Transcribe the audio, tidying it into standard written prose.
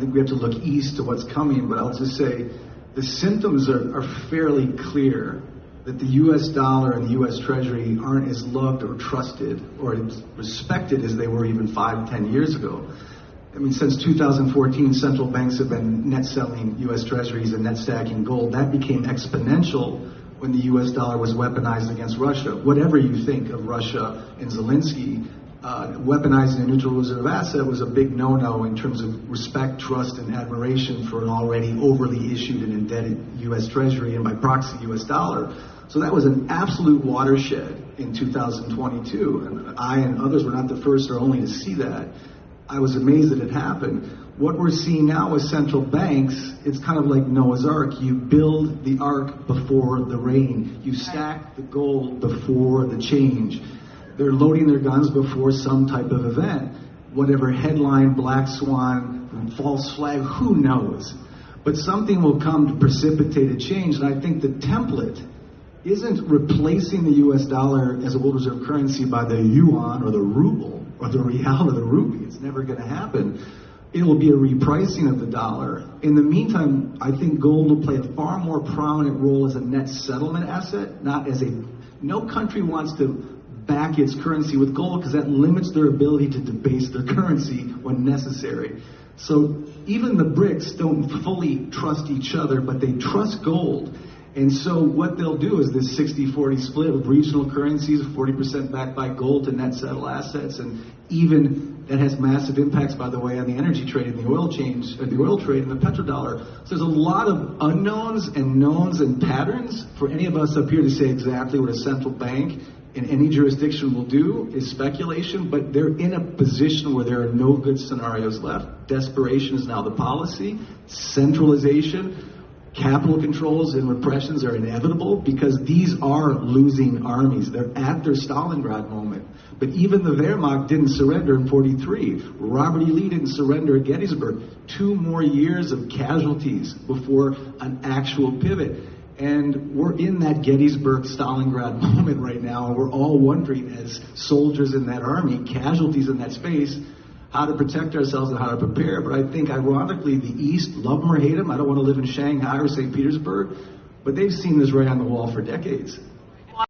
think we have to look east to what's coming, but I'll just say the symptoms are fairly clear that the U.S. dollar and the U.S. Treasury aren't as loved or trusted or as respected as they were even 5-10 years ago. I mean, since 2014, central banks have been net selling U.S. Treasuries and net stacking gold. That became exponential when the U.S. dollar was weaponized against Russia. Whatever you think of Russia and Zelensky, weaponizing a neutral reserve asset was a big no-no in terms of respect, trust, and admiration for an already overly issued and indebted U.S. Treasury and by proxy U.S. dollar. So that was an absolute watershed in 2022. And I and others were not the first or only to see that. I was amazed that it happened. What we're seeing now with central banks, it's kind of like Noah's Ark. You build the ark before the rain. You stack the gold before the change. They're loading their guns before some type of event. Whatever headline, black swan, false flag, who knows? But something will come to precipitate a change, and I think the template isn't replacing the U.S. dollar as a world reserve currency by the yuan or the ruble or the real or the rupee. It's never going to happen. It will be a repricing of the dollar. In the meantime, I think gold will play a far more prominent role as a net settlement asset, not as a... No country wants to back its currency with gold because that limits their ability to debase their currency when necessary. So even the BRICS don't fully trust each other, but they trust gold. And so what they'll do is this 60-40 split with regional currencies, 40% backed by gold to net settle assets, and even that has massive impacts, by the way, on the energy trade and the oil change, or the oil trade and the petrodollar. So there's a lot of unknowns and knowns and patterns for any of us up here to say exactly what a central bank in any jurisdiction will do is speculation, but they're in a position where there are no good scenarios left. Desperation is now the policy. Centralization, capital controls and repressions are inevitable because these are losing armies. They're at their Stalingrad moment. But even the Wehrmacht didn't surrender in 43. Robert E. Lee didn't surrender at Gettysburg. 2 more years of casualties before an actual pivot. And we're in that Gettysburg Stalingrad moment right now, and we're all wondering as soldiers in that army, casualties in that space, how to protect ourselves and how to prepare. But I think, ironically, the East, love them or hate them, I don't want to live in Shanghai or St. Petersburg, but they've seen this right on the wall for decades.